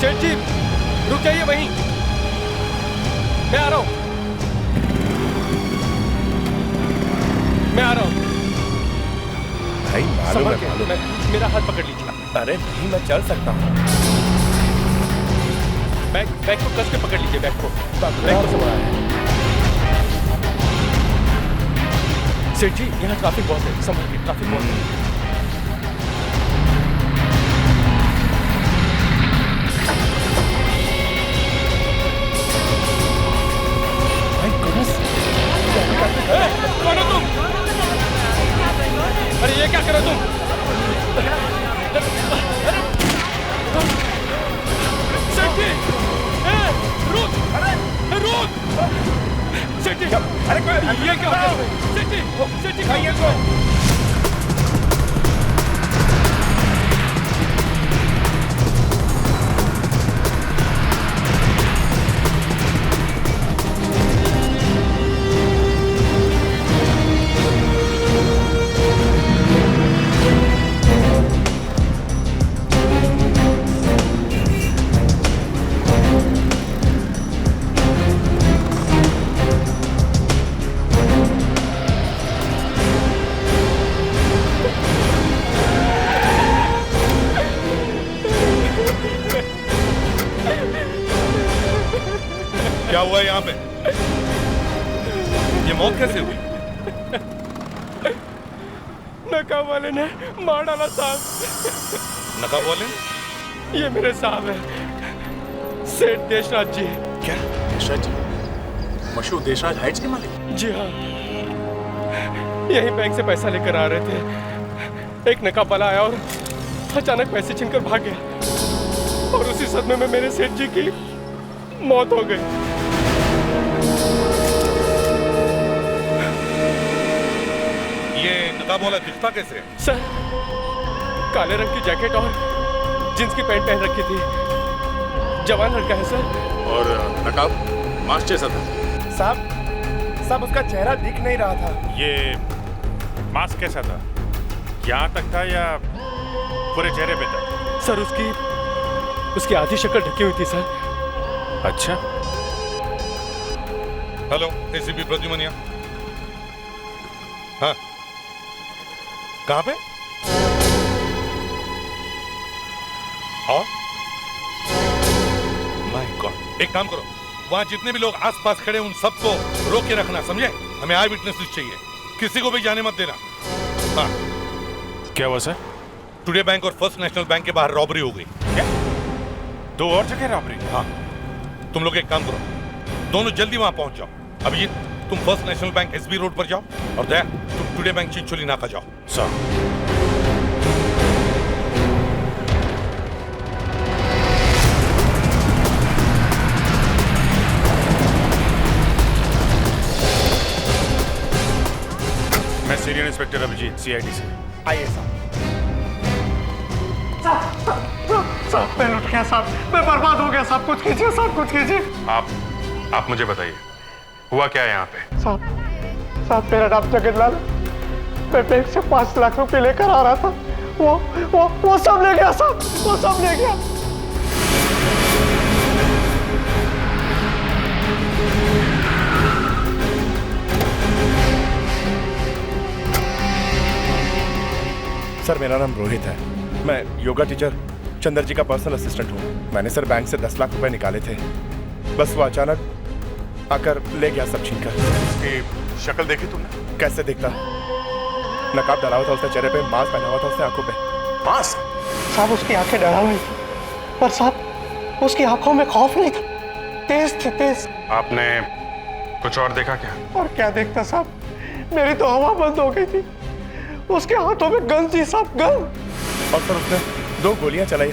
सेठ जी रुक जाइए वहीं, मैं आ रहा हूं, मैं आ रहा हूं। भाई मालूम है, मेरा हाथ पकड़ लीजिए। अरे नहीं मैं चल सकता हूँ। बैग को कस के पकड़ लीजिए, बैग को संभाला है। सेठ जी यहाँ ट्रैफिक बहुत है, संभालिए, ट्रैफिक बहुत है। कौन हो तुम? अरे ये क्या कर रहे हो तुम? सेठ जी, रुक, रुक! सेठ जी, अरे ये क्या हो रहा है? सेठ जी खाइए तो। क्या हुआ यहाँ पे? ये मौत कैसे हुई? नकाब वाले ने मार डाला साहब। नकाब वाले? ये मेरे साहब है, सेठ देशराज जी। क्या देशराज जी? मशहूर देशराज हाइट्स के मालिक? जी हाँ, यही बैंक से पैसा लेकर आ रहे थे, एक नकाब वाला आया और अचानक पैसे छीनकर भाग गया और उसी सदमे में मेरे सेठ जी की मौत हो गई। ये नकाब वाला दिखता कैसे है? सर, काले रंग की जैकेट और जींस की पैंट पहन रखी थी, जवान लड़का है सर। और नकाब मास्क जैसा था? साहब उसका चेहरा दिख नहीं रहा था। ये मास्क कैसा था? यहाँ तक था या पूरे चेहरे पे था? सर उसकी आधी शक्ल ढकी हुई थी सर। अच्छा। हेलो, एसीपी प्रद्युमनिया। हाँ, कहाँ पे? और माय गॉड, एक काम करो, वहां जितने भी लोग आसपास खड़े उन सबको रोक के रखना, समझे? हमें आई विटनेस चाहिए, किसी को भी जाने मत देना। हाँ। क्या हुआ सर? टुडे बैंक और फर्स्ट नेशनल बैंक के बाहर रॉबरी हो गई। क्या? 2 और जगह रॉबरी? हाँ, तुम लोग एक काम करो, दोनों जल्दी वहां पहुंच जाओ। अभिजीत, तुम first national bank SB road पर जाओ और दया, तुम टुडे बैंक चिंचोली नाका जाओ। सर। मैं सीनियर इंस्पेक्टर अभिजीत, सीआईडी से। आइए साहब। साहब मैं लुट गया साहब, मैं बर्बाद हो गया साहब, कुछ कीजिए साहब, कुछ कीजिए। आप मुझे बताइए, हुआ क्या है यहाँ पे? साहब मेरा नाम जगन्नाथ, मैं बैंक से 5 लाख रुपए लेकर आ रहा था, वो सब ले गया साहब, वो सब ले गया। सर मेरा नाम रोहित है, मैं योगा टीचर चंदर जी का पर्सनल असिस्टेंट हूँ। मैंने सर बैंक से 10 लाख रुपए निकाले थे, बस वो अचानक आकर ले गया सब छीन कर। उसकी शक्ल देखी तुमने? कैसे दिखता? नकाब डाला हुआ था उसने चेहरे पे, मास्क पहना हुआ था उसने आंखों पे। मास्क? साहब उसकी आंखें डरा हुई थी, पर साहब उसकी आंखों में खौफ नहीं था, तेज थे, तेज। आपने कुछ और देखा क्या? और क्या देखता साहब, मेरी तो हवा बंद हो गई थी, उसके हाथों में गन थी साहब, गन। और सर उसने 2 गोलियां चलाई।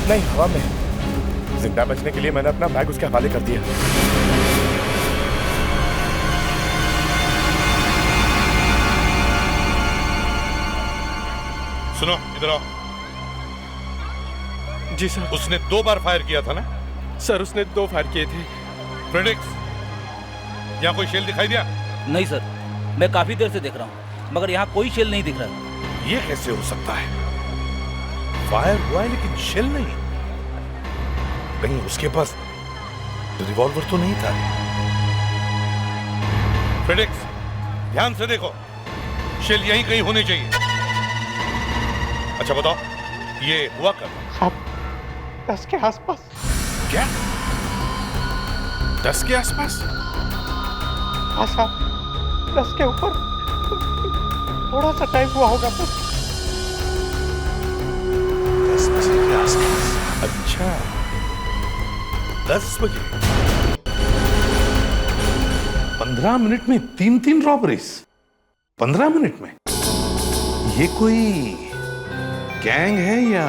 नहीं, हवा में। जिंदा बचने के लिए मैंने अपना बैग उसके हवाले कर दिया। सुनो, इधर आओ। जी सर। उसने 2 बार फायर किया था ना? सर उसने 2 फायर किए थे। फ्रेडिक्स, यहाँ कोई शेल दिखाई दिया? नहीं सर, मैं काफी देर से देख रहा हूँ, मगर यहाँ कोई शेल नहीं दिख रहा। ये कैसे हो सकता है? फायर हुआ है लेकिन शेल नहीं। कहीं उसके पास रिवॉल्वर तो नहीं था? फेडेक्स, ध्यान से देखो, शेल यहीं कहीं होने चाहिए। अच्छा बताओ, ये हुआ कब? 10 के आसपास। क्या 10 के आसपास? हाँ साहब, 10 के ऊपर थोड़ा सा टाइम हुआ होगा बस। 10 बजे के आसपास? अच्छा, 10 बजे। 15 मिनट में 3 रॉबरीज। 15 मिनट में? ये कोई गैंग है या?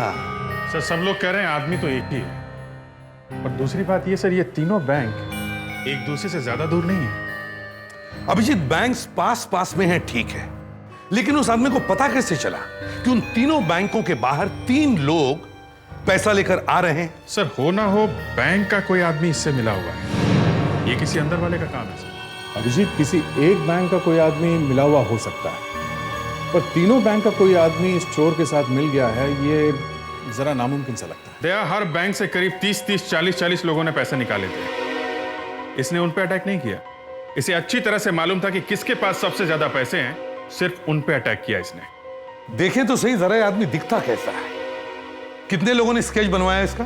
सर सब लोग कह रहे हैं आदमी तो एक ही है, और दूसरी बात ये सर, ये तीनों बैंक एक दूसरे से ज्यादा दूर नहीं है। अभिजीत, बैंक्स पास पास में हैं, ठीक है, लेकिन उस आदमी को पता कैसे चला कि उन तीनों बैंकों के बाहर 3 लोग पैसा लेकर आ रहे हैं? सर हो ना हो बैंक का कोई आदमी इससे मिला हुआ है, ये किसी अंदर वाले का काम है सर। अभिजीत, किसी एक बैंक का कोई आदमी मिला हुआ हो सकता है, पर तीनों बैंक का कोई आदमी इस चोर के साथ मिल गया है, ये जरा नामुमकिन सा लगता है। दया, हर बैंक से करीब 30-30, 40-40 लोगों ने पैसे निकाले थे। इसने उन पे अटैक नहीं किया। इसे अच्छी तरह से मालूम था कि किसके पास सबसे ज्यादा पैसे हैं, सिर्फ उन पे अटैक किया इसने। देखें तो सही जरा, ये आदमी दिखता कैसा है? कितने लोगों ने स्केच बनवाया इसका?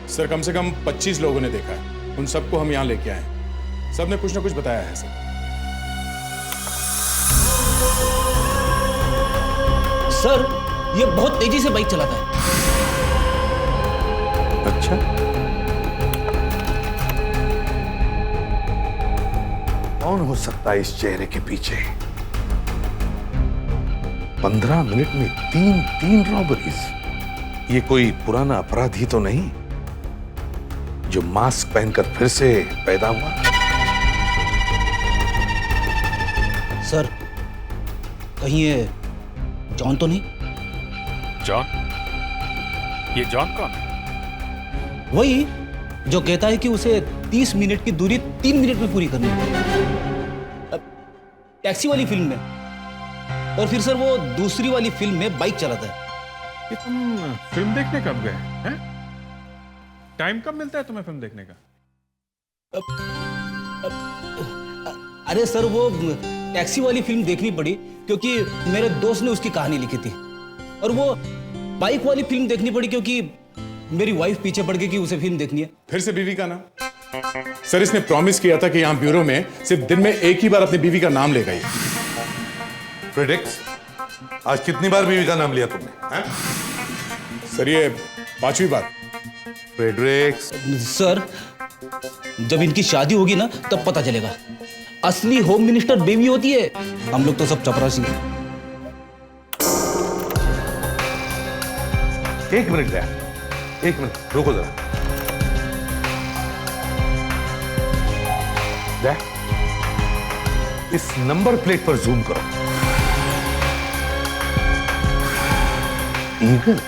सर कम से कम 25 लोगों ने देखा है, उन सबको हम यहाँ लेके आए हैं। सबने कुछ ना कुछ बताया है सर। सर ये बहुत तेजी से बाइक चलाता है। अच्छा, कौन हो सकता है इस चेहरे के पीछे? 15 मिनट में 3 रॉबरीज। ये कोई पुराना अपराधी तो नहीं जो मास्क पहनकर फिर से पैदा हुआ? सर कहीं ये जॉन तो नहीं? जॉन? ये जॉन कौन है? वही जो कहता है कि उसे 30 मिनट की दूरी 3 मिनट में पूरी करनी है। टैक्सी वाली फिल्म में, और फिर सर वो दूसरी वाली फिल्म में बाइक चलाता है। ये तुम फिल्म देखने कब गए हैं? टाइम कब मिलता है तुम्हें फिल्म देखने का? अरे सर वो टैक्सी वाली फिल्म देखनी पड़ी क्योंकि मेरे दोस्त ने उसकी कहानी लिखी थी, और वो बाइक वाली फिल्म देखनी पड़ी क्योंकि मेरी वाइफ पीछे पड़ गई कि उसे फिल्म देखनी है। फिर से बीवी का नाम? सर इसने प्रॉमिस किया था कि यहाँ ब्यूरो में सिर्फ दिन में एक ही बार अपनी बीवी का नाम लेगा। फ्रेडेक्स, आज कितनी बार बीवी का नाम लिया तुमने? सर ये 5वीं बार। फ्रेडरिक्स, सर जब इनकी शादी होगी ना तब पता चलेगा, असली होम मिनिस्टर बेबी होती है, हम लोग तो सब चपरासी हैं। 1 मिनट दया, 1 मिनट रुको जरा। दया, इस नंबर प्लेट पर जूम करो। ईगल?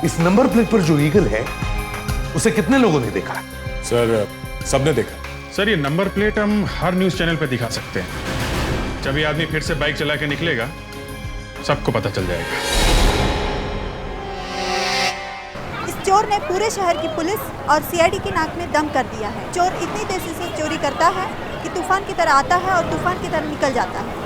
इस नंबर प्लेट पर जो ईगल है उसे कितने लोगों ने देखा? सर सबने देखा। सर ये नंबर प्लेट हम हर न्यूज चैनल पे दिखा सकते हैं। जब ये आदमी फिर से बाइक चला के निकलेगा सबको पता चल जाएगा। इस चोर ने पूरे शहर की पुलिस और सीआईडी की नाक में दम कर दिया है। चोर इतनी तेजी से चोरी करता है कि तूफान की तरह आता है और तूफान की तरह निकल जाता है।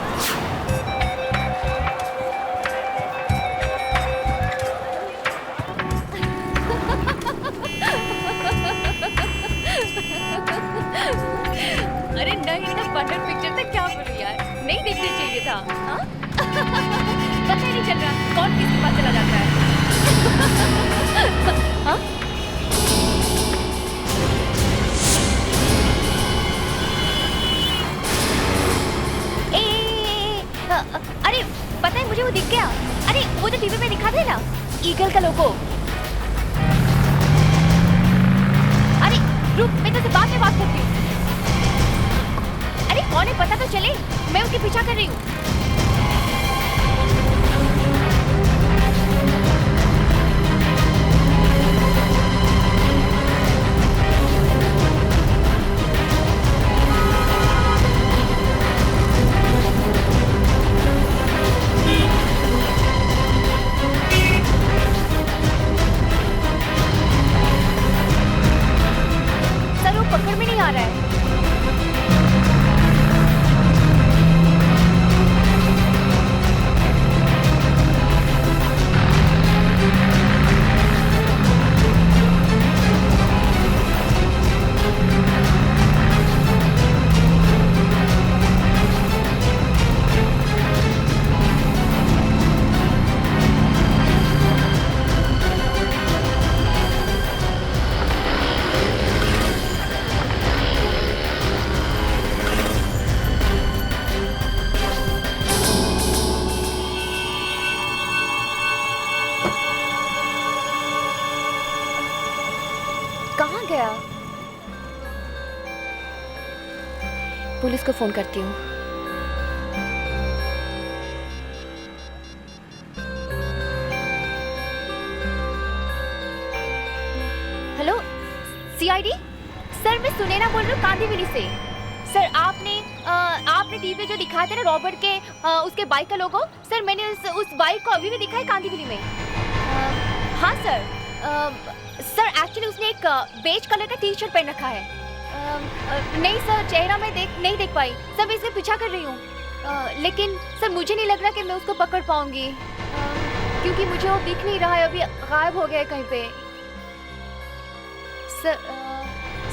अरे नहीं ना, बटर पिक्चर था, क्या बोलूं यार, नहीं देखना चाहिए था। हाँ? पता ही नहीं चल रहा कौन किसके पास चला जाता है। हाँ? अरे पता है मुझे वो दिख गया। अरे वो जो टीवी पे दिखा थे ना, ईगल का लोगो। अरे रुक, मैं तुझसे बाद में बात करती हूँ। अरे कौन है पता तो चले, मैं उसके पीछा कर रही हूँ। पुलिस को फोन करती हूँ। हेलो, सीआईडी सर, मैं सुनैना बोल रही हूँ कांदीवली से। सर आपने टीवी पे जो दिखाया था ना रॉबर्ट के उसके बाइक का लोगो, सर मैंने उस बाइक को अभी भी दिखा है कांदीवली में। हाँ सर, सर एक्चुअली उसने एक बेज कलर का टी शर्ट पहन रखा है। नहीं सर, चेहरा मैं नहीं देख पाई सर, मैं इसका पीछा कर रही हूँ। लेकिन सर मुझे नहीं लग रहा कि मैं उसको पकड़ पाऊंगी, क्योंकि मुझे वो दिख नहीं रहा है, अभी गायब हो गया है कहीं पे।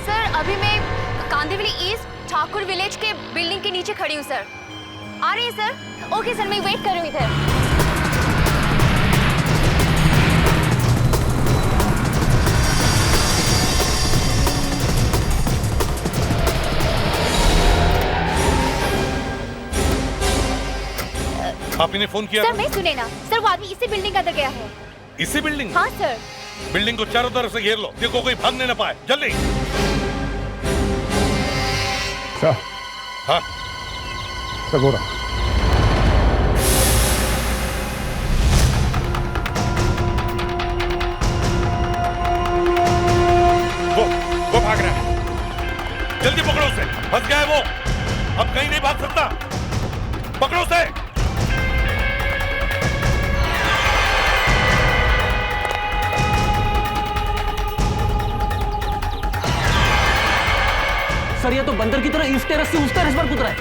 सर अभी मैं कांदीवली ईस्ट ठाकुर विलेज के बिल्डिंग के नीचे खड़ी हूँ सर। आ रही है सर? ओके सर, मैं वेट कर रही हूँ इधर। आप इन्हें फोन किया सर था? मैं सुनैना। सर वो आदमी इसी बिल्डिंग के अंदर गया है। इसी बिल्डिंग? हाँ सर। बिल्डिंग को चारों तरफ से घेर लो, देखो कोई भागने ना पाए, जल्दी। सर। हाँ सर हो रहा। वो भाग रहा है, जल्दी पकड़ो उसे, फंस गया है वो, अब कहीं नहीं भाग सकता, पकड़ो उसे। सर ये तो बंदर की तरह इस टेरेस से उस टेरेस पर कूद रहा है।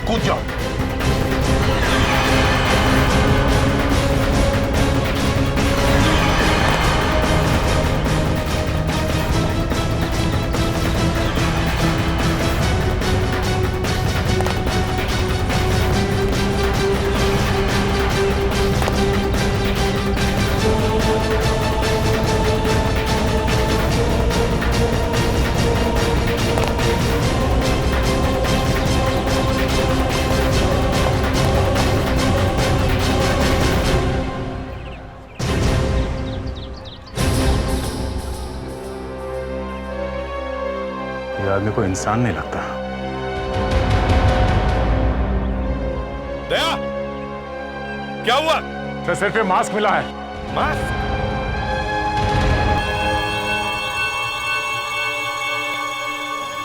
कूद जाओ। ये आदमी को इंसान नहीं लगता। दया, क्या हुआ? सर सिर पे मास्क मिला है। मास्क?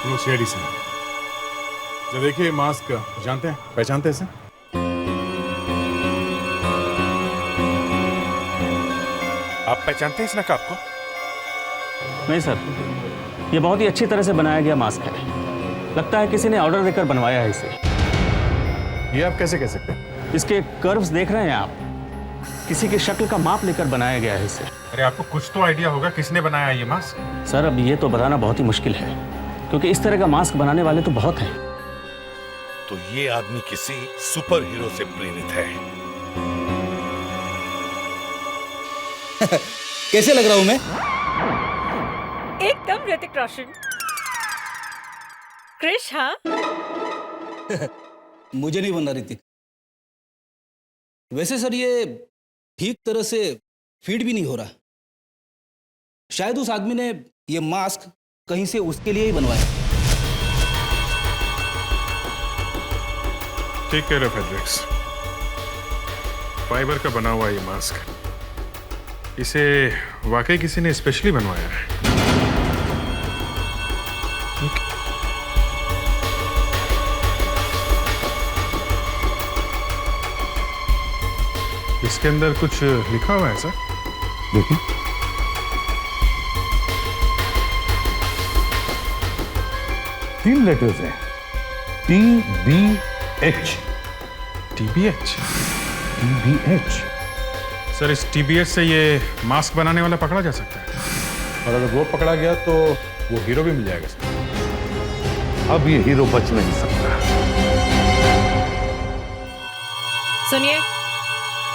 नो सीआईडी से। जरा देखिए मास्क, जानते हैं, पहचानते हैं इसे? आप पहचानते हैं इस नकाब को? नहीं सर, ये बहुत ही अच्छी तरह से बनाया गया मास्क है। लगता है किसी ने ऑर्डर देकर बनवाया है इसे। ये आप कैसे कह सकते हैं? इसके कर्व्स देख रहे हैं आप, किसी की शक्ल का माप लेकर बनाया गया है इसे। अरे आपको कुछ तो आइडिया होगा किसने बनाया ये मास्क? सर अब ये तो बताना बहुत ही मुश्किल है, क्योंकि इस तरह का मास्क बनाने वाले तो बहुत हैं। तो ये आदमी किसी सुपर हीरो से प्रेरित है। कैसे लग रहा हूं मैं? एकदम ऋतिक रोशन। क्रिश, हाँ? मुझे नहीं बनना ऋतिक। वैसे सर ये ठीक तरह से फीड भी नहीं हो रहा। शायद उस आदमी ने ये मास्क कहीं से उसके लिए ही बनवाया। ठीक कह रहे फेडरिक्स, फाइबर का बना हुआ ये मास्क, इसे वाकई किसी ने स्पेशली बनवाया है। इसके अंदर कुछ लिखा हुआ है सर? देखिए, तीन लेटर्स हैं, TBH। TBH? TBH। सर इस TBH से ये मास्क बनाने वाला पकड़ा जा सकता है? और अगर वो पकड़ा गया तो वो हीरो भी मिल जाएगा सर। अब ये हीरो बच नहीं सकता। सुनिए,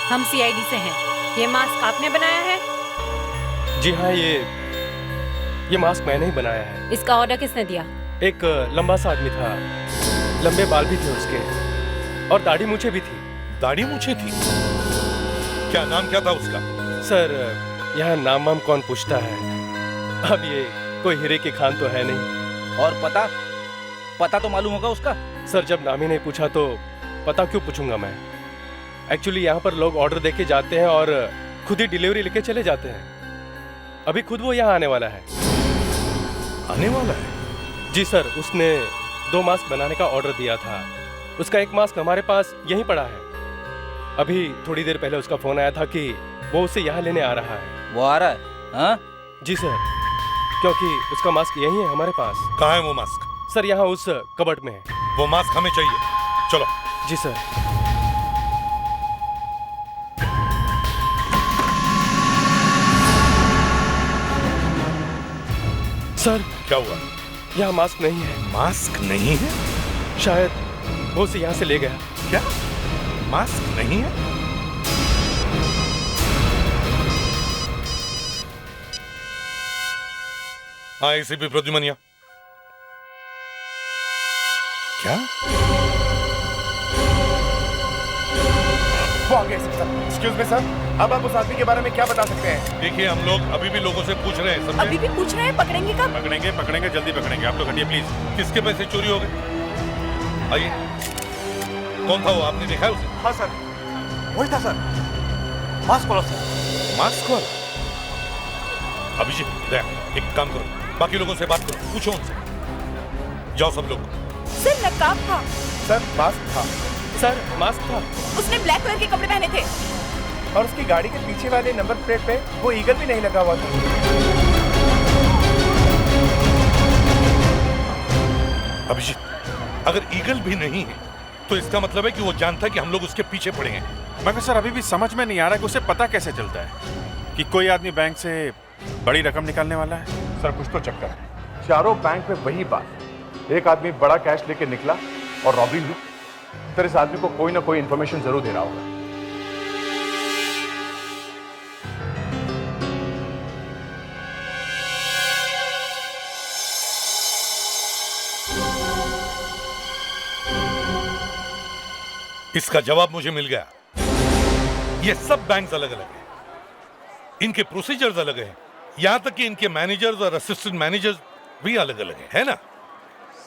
हम सीआईडी से हैं। ये मास्क आपने बनाया है? जी हाँ, ये मास्क मैंने ही बनाया है। इसका ऑर्डर किसने दिया? एक लंबा सा आदमी था, लंबे बाल भी थे उसके, और दाढ़ी मूछें भी थी। दाढ़ी मूछें थी? क्या नाम क्या था उसका? सर यहाँ नाम वाम कौन पूछता है, अब ये कोई हीरे की खान तो है नहीं। और पता? पता तो मालूम होगा उसका। सर जब नाम ही नहीं पूछा तो पता क्यों पूछूंगा मैं? एक्चुअली यहाँ पर लोग ऑर्डर देके जाते हैं और खुद ही डिलीवरी लेके चले जाते हैं। अभी खुद वो यहाँ आने वाला है। आने वाला है? जी सर, उसने 2 मास्क बनाने का ऑर्डर दिया था। उसका 1 मास्क हमारे पास यहीं पड़ा है। अभी थोड़ी देर पहले उसका फोन आया था कि वो उसे यहाँ लेने आ रहा है। वो आ रहा है? हाँ जी सर, क्योंकि उसका मास्क यहीं है हमारे पास। कहाँ है वो मास्क? सर यहाँ उस कबर्ड में है। वो मास्क हमें चाहिए, चलो। जी सर। सर क्या हुआ? यहाँ मास्क नहीं है। मास्क नहीं है? शायद वो उसे यहाँ से ले गया। क्या मास्क नहीं है? हाँ, एसीपी प्रद्युमनिया। क्या वो आ गए? एक्सक्यूज मी सर, अब आप उस आदमी के बारे में क्या बता सकते हैं? देखिए, हम लोग अभी भी लोगों से पूछ रहे हैं, समझे? अभी भी पूछ रहे हैं, पकड़ेंगे कब? पकड़ेंगे, जल्दी पकड़ेंगे। आप लोग हटिए प्लीज। किसके पैसे चोरी हो गए? आइए। कौन था वो, आपने देखा है उसे? हाँ सर, वही था सर। मास्क वाला सर। मास्क वाला? अभिजीत, दया, एक काम करो, बाकी लोगों से बात करो, पूछो उनसे। जाओ सब लोग। सर नकाब था। सर मास्क था। सर मास्क था। उसने ब्लैक कलर के कपड़े पहने थे और उसकी गाड़ी के पीछे वाले नंबर प्लेट पे वो ईगल भी नहीं लगा हुआ था। अभिजीत, अगर ईगल भी नहीं है तो इसका मतलब है कि वो जानता है कि हम लोग उसके पीछे पड़े हैं। मगर सर अभी भी समझ में नहीं आ रहा कि उसे पता कैसे चलता है कि कोई आदमी बैंक से बड़ी रकम निकालने वाला है। सर कुछ तो चक्कर है। चारों बैंक में वही बात, एक आदमी बड़ा कैश लेके निकला और रॉबरी हुई। सर इस आदमी को कोई ना कोई इंफॉर्मेशन जरूर दे रहा होगा। इसका जवाब मुझे मिल गया। ये सब बैंक्स अलग अलग हैं, इनके प्रोसीजर्स अलग हैं, यहां तक कि इनके मैनेजर्स और असिस्टेंट मैनेजर्स भी अलग अलग हैं, है ना?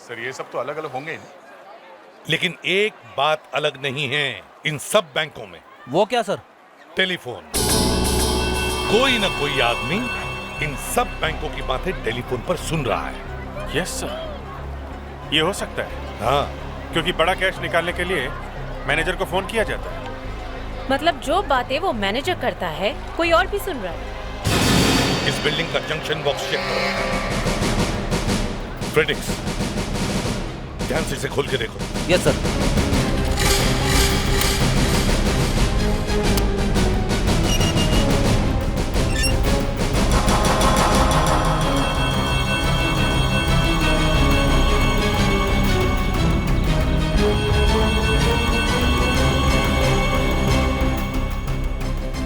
सर ये सब तो अलग अलग होंगे ही। लेकिन एक बात अलग नहीं है इन सब बैंकों में। वो क्या सर? टेलीफोन। कोई ना कोई आदमी इन सब बैंकों की बातें टेलीफोन पर सुन रहा है। यस सर, ये हो सकता है। हाँ, क्योंकि बड़ा कैश निकालने के लिए मैनेजर को फोन किया जाता है। मतलब जो बातें वो मैनेजर करता है कोई और भी सुन रहा है। इस बिल्डिंग का जंक्शन बॉक्स चेक करो। फ्रेडिक्स, ध्यान से इसे खोल के देखो। Yes sir.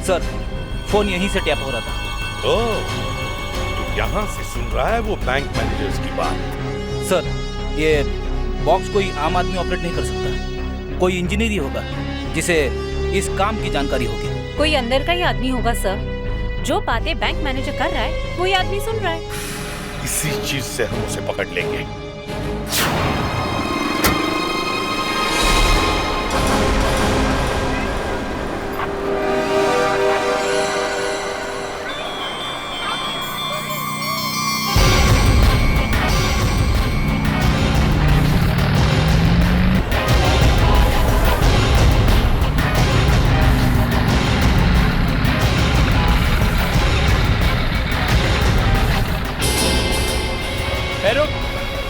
सर फोन यहीं से टैप हो रहा था। ओह, तो यहां से सुन रहा है वो बैंक मैनेजर्स की बात। सर ये बॉक्स कोई आम आदमी ऑपरेट नहीं कर सकता, कोई इंजीनियर ही होगा जिसे इस काम की जानकारी होगी। कोई अंदर का ही आदमी होगा सर। जो बातें बैंक मैनेजर कर रहा है वही आदमी सुन रहा है। इसी चीज से हम उसे पकड़ लेंगे।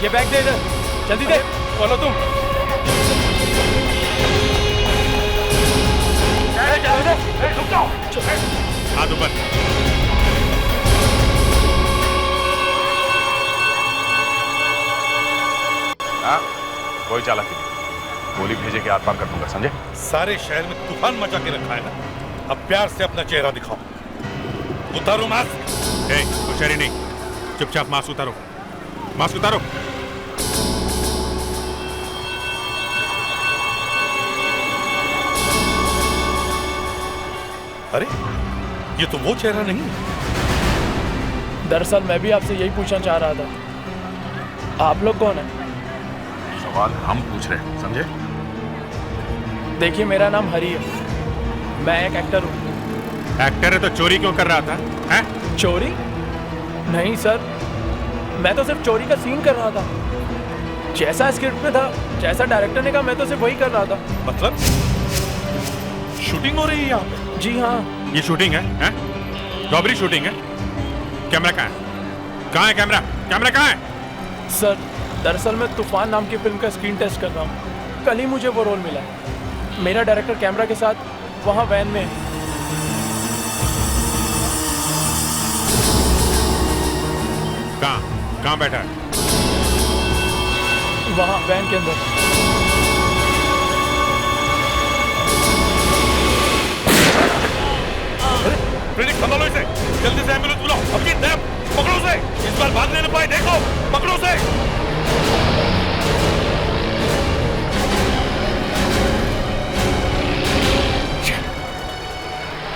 ये बैग दे इधर, जल्दी दे। खोलो तुम। हाथ ऊपर। हाँ, कोई चालाकी नहीं, गोली भेजे के आर पार कर दूंगा, समझे? सारे शहर में तूफान मचा के रखा है ना, अब प्यार से अपना चेहरा दिखाओ। उतारो मास्क। होशियारी नहीं, चुपचाप मास्क उतारो, मास्क उतारो। अरे ये तो वो चेहरा नहीं। दरअसल मैं भी आपसे यही पूछना चाह रहा था, आप लोग कौन है? सवाल हम पूछ रहे हैं, समझे? देखिए, मेरा नाम हरी है, मैं एक एक्टर हूँ। एक्टर है तो चोरी क्यों कर रहा था? हैं? चोरी? नहीं सर, मैं तो सिर्फ चोरी का सीन कर रहा था। जैसा स्क्रिप्ट में था, जैसा डायरेक्टर ने कहा, मैं तो सिर्फ वही कर रहा था। मतलब शूटिंग हो रही है यहाँ पे? जी हाँ। ये शूटिंग है? हैं? रॉबरी शूटिंग है? कैमरा कहाँ है? कहाँ है कैमरा? कैमरा कहाँ है? सर, दरअसल मैं तूफान नाम की फिल्म का स्क्रीन टेस्ट कर रहा हूँ। कल ही मुझे वो रोल मिला। मेरा डायरेक्टर कैमरा के साथ वहाँ वैन में है। कहाँ बैठा है? वहाँ वैन के अंदर। प्रेडिक्ट संभालो इसे, जल्दी से एम्बुलेंस बुलाओ। अभी नैब पकड़ो उसे, इस बार भागने न पाए, देखो पकड़ो उसे।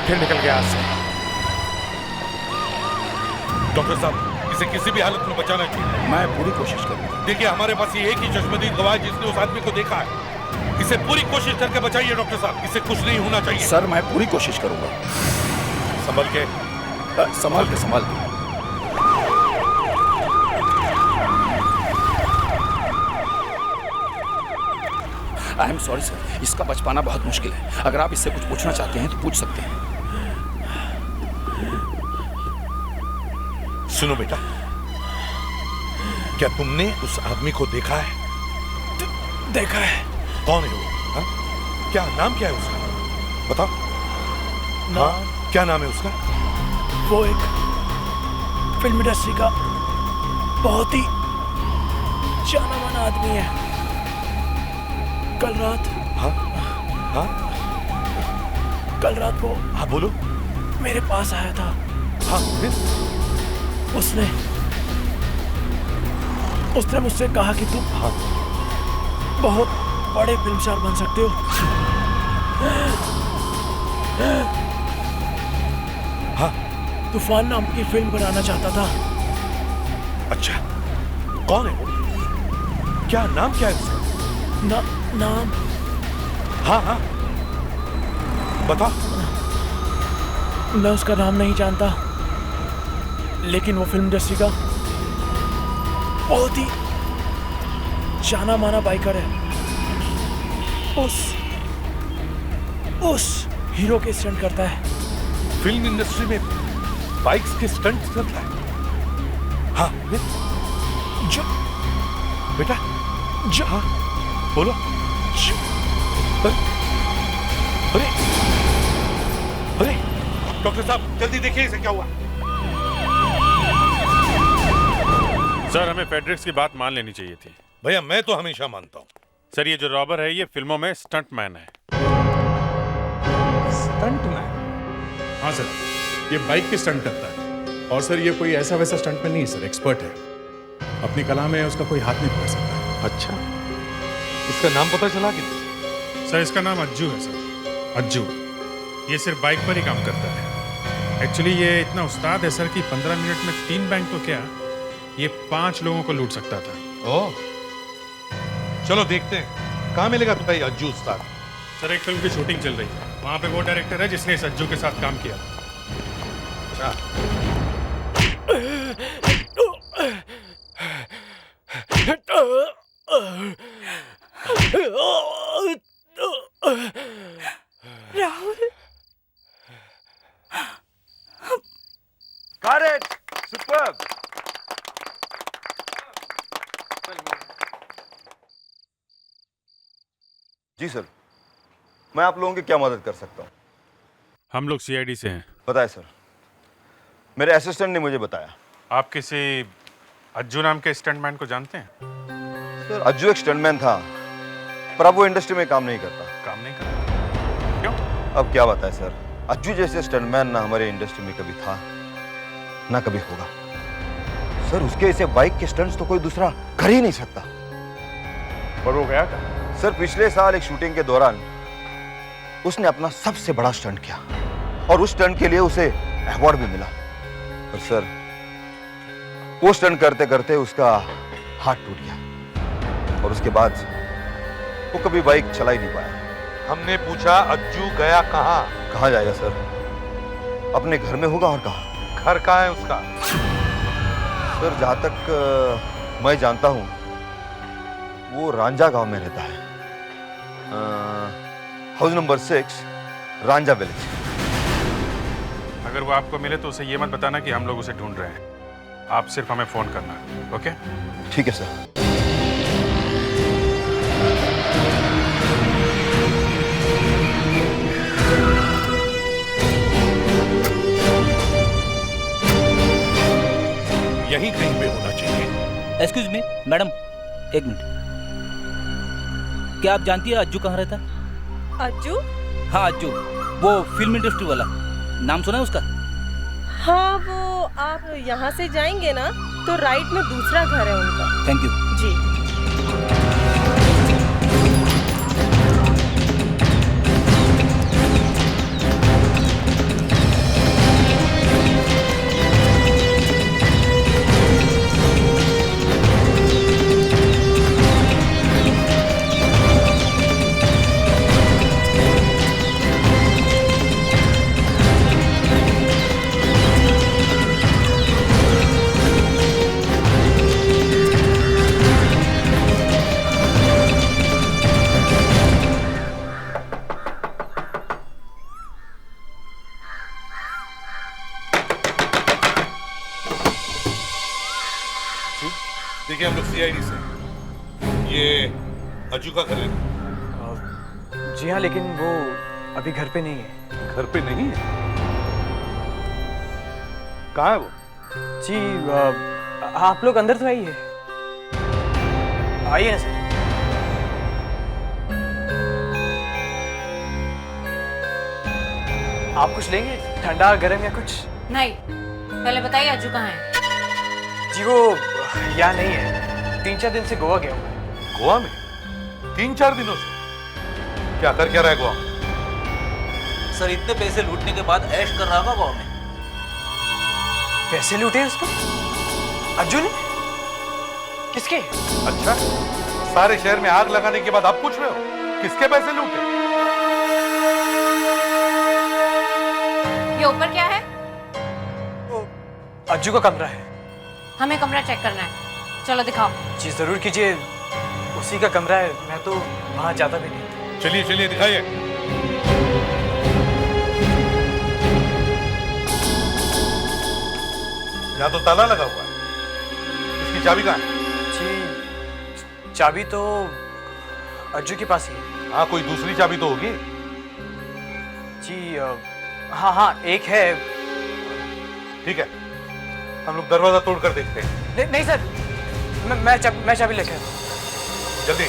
फिर निकल गया हाथ से। डॉक्टर साहब, इसे किसी भी हालत में बचाना चाहिए। मैं पूरी कोशिश करूंगा। देखिए, हमारे पास ये एक ही चश्मदीद गवाह है जिसने उस आदमी को देखा है। इसे पूरी कोशिश करके बचाइए डॉक्टर साहब, इसे कुछ नहीं होना चाहिए। सर, मैं पूरी कोशिश करूंगा। संभल के। संभाल के। आई एम सॉरी सर, इसका बच पाना बहुत मुश्किल है। अगर आप इससे कुछ पूछना चाहते हैं तो पूछ सकते हैं। सुनो बेटा, क्या तुमने उस आदमी को देखा है? देखा है। कौन है वो? हा? क्या नाम क्या है उसका? बताओ। हाँ, क्या नाम है उसका? वो एक फिल्म इंडस्ट्री का बहुत ही जाना माना आदमी है। कल रात। हाँ? कल रात वो। हाँ बोलो। मेरे पास आया था। हाँ, फिर? उसने मुझसे कहा कि तुम बहुत बड़े फिल्म स्टार बन सकते हो। हाँ। तूफान नाम की फिल्म बनाना चाहता था। अच्छा, कौन है वो? क्या नाम क्या है उसका? नाम? हाँ, बता। मैं उसका नाम नहीं जानता, लेकिन वो फिल्म इंडस्ट्री का बहुत ही जाना माना बाइकर है। उस हीरो के स्टंट करता है। फिल्म इंडस्ट्री में बाइक्स के स्टंट करता है? हाँ, जो बेटा, जो हाँ बोलो। अरे डॉक्टर साहब, जल्दी देखिए इसे क्या हुआ। सर, हमें फेड्रिक्स की बात मान लेनी चाहिए थी। भैया, मैं तो हमेशा मानता हूँ। सर, ये जो रॉबर है, ये फिल्मों में स्टंट मैन है। Stunt man? हाँ सर, ये बाइक की स्टंट करता है। और सर, ये कोई ऐसा वैसा स्टंट मैन नहीं है सर, एक्सपर्ट है। अपनी कला में उसका कोई हाथ नहीं पकड़ सकता। अच्छा, इसका नाम पता चला कि? सर, इसका नाम अज्जू है सर, अज्जू। ये सिर्फ बाइक पर ही काम करता है। एक्चुअली ये इतना उस्ताद है सर कि 15 मिनट में 3 बैंक तो क्या, ये 5 लोगों को लूट सकता था। ओह, चलो देखते हैं कहाँ मिलेगा तुम्हें अज्जू उस्ताद। सर, एक फिल्म की शूटिंग चल रही है, वहाँ पे वो डायरेक्टर है जिसने इस अज्जू के साथ काम किया। अच्छा, राहुल। Got it! Superb! जी सर, मैं आप लोगों की क्या मदद कर सकता हूँ? हम लोग सीआईडी से हैं। बताए सर, मेरे असिस्टेंट ने मुझे बताया। आप किसी अज्जू नाम के स्टंटमैन को जानते हैं? सर, अज्जू एक स्टंटमैन था, पर अब वो इंडस्ट्री में काम नहीं करता। काम नहीं करता? क्यों? अब क्या बताए सर, अज्जू जैसे स्टंटमैन ना हमारे इंडस्ट्री में कभी था ना कभी होगा। सर, उसके ऐसे बाइक के स्टंट्स तो कोई दूसरा कर ही नहीं सकता। और वो गया था? सर, पिछले साल एक शूटिंग के दौरान उसने अपना सबसे बड़ा स्टंट किया और उस स्टंट के लिए उसे अवार्ड भी मिला। और सर, वो स्टंट करते करते उसका हाथ टूट गया और उसके बाद वो कभी बाइक चला ही नहीं पाया। हमने पूछा अज्जू गया कहाँ? कहाँ जाएगा सर, अपने घर में होगा और कहाँ? घर कहाँ है उसका? सर जहाँ तक मैं जानता हूँ वो रांझा गांव में रहता है, हाउस नंबर 6, रांझा विलेज। अगर वो आपको मिले तो उसे ये मत बताना कि हम लोग उसे ढूंढ रहे हैं। आप सिर्फ हमें फोन करना, ओके? ठीक है सर। यहीं कहीं पे होना चाहिए। एक्सक्यूज मी मैडम, एक मिनट। क्या आप जानती है अज्जू कहाँ रहता है? अज्जू? हाँ अज्जू, वो फिल्म इंडस्ट्री वाला, नाम सुना है उसका? हाँ, वो आप यहाँ से जाएंगे ना तो राइट में दूसरा घर है उनका। थैंक यू जी। देखिए हम लोग सीआईडी से, ये अज्जू का घर है ना? जी हाँ, लेकिन वो अभी घर पे नहीं है। घर पे नहीं है? कहाँ है वो? जी आप लोग अंदर तो आइए। आइए ना सर। आप कुछ लेंगे, ठंडा गर्म या कुछ? नहीं, पहले बताइए अज्जू कहाँ है? जी वो यहाँ नहीं है, 3-4 दिन से गोवा गया हुआ है। गोवा में? 3-4 दिनों से? क्या कर क्या रहा है गोवा में? सर इतने पैसे लूटने के बाद ऐश कर रहा होगा गाँव में। पैसे लूटे उसको? अज्जू ने? किसके? अच्छा, सारे शहर में आग लगाने के बाद आप पूछ रहे हो किसके पैसे लूटे? ये ऊपर क्या है? अज्जू का कमरा है। हमें कमरा चेक करना है, चलो दिखाओ। जी जरूर कीजिए, उसी का कमरा है, मैं तो वहां जाता भी नहीं। चलिए चलिए दिखाइए। यहाँ तो ताला लगा हुआ है, इसकी चाबी कहाँ है? जी चाबी तो अज्जू के पास ही है। हाँ, कोई दूसरी चाबी तो होगी। जी हाँ हाँ एक है। ठीक है, हम लोग दरवाजा तोड़कर देखते हैं। नहीं सर, मैं चाबी लेकर आता हूं। जल्दी।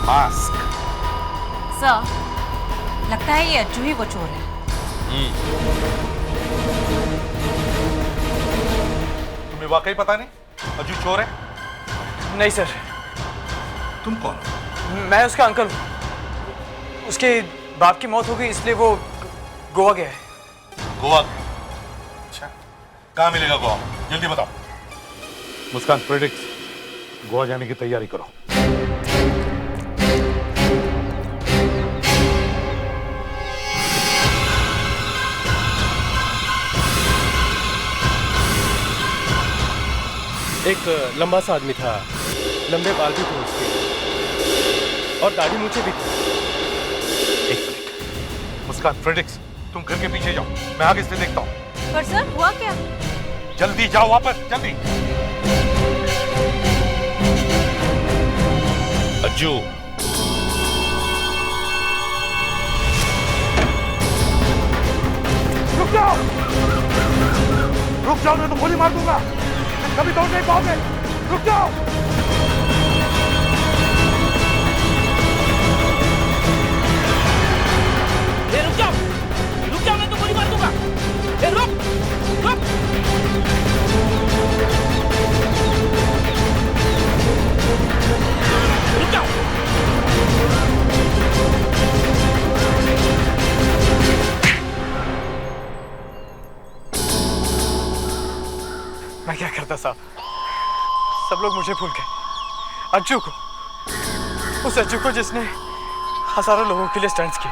मास्क। सर, लगता है ये अज्जू ही वो चोर है। तुम्हें वाकई पता नहीं अज्जू चोर है? नहीं सर। तुम कौन हो? मैं उसका अंकल हूँ। उसके बाप की मौत हो गई इसलिए वो गोवा गया है। गोवा? अच्छा, कहाँ मिलेगा गोवा? जल्दी बताओ। मुस्कान, प्रेडिक्ट गोवा जाने की तैयारी करो। एक लंबा सा आदमी था, लंबे बाल भी थे उसके और दाढ़ी मूछें भी थी। एक मिनट, मुस्कान, फ्रेडिक्स, तुम घर के पीछे जाओ, मैं आगे से देखता हूँ। पर सर हुआ क्या? जल्दी जाओ वापस, जल्दी। अज्जू, रुक जाओ, रुक जाओ, मैं तो गोली मार दूंगा, कभी दौड़ नहीं पाओगे, रुक जाओ। रुक जाओ, मैं तो गोली मार दूंगा। रुक रुक। रुक जाओ। मैं क्या करता साहब, सब लोग मुझे भूल गए। अज्जू को, उस अज्जू को जिसने हजारों लोगों के लिए स्टंट्स किए,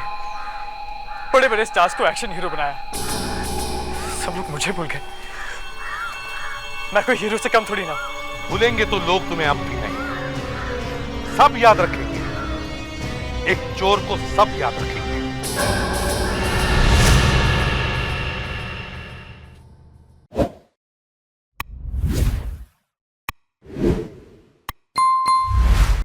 बड़े बड़े स्टार्स को एक्शन हीरो बनाया, सब लोग मुझे भूल गए। मैं कोई हीरो से कम थोड़ी ना। भूलेंगे तो लोग तुम्हें अब भी नहीं, सब याद रखेंगे। एक चोर को सब याद रखेंगे।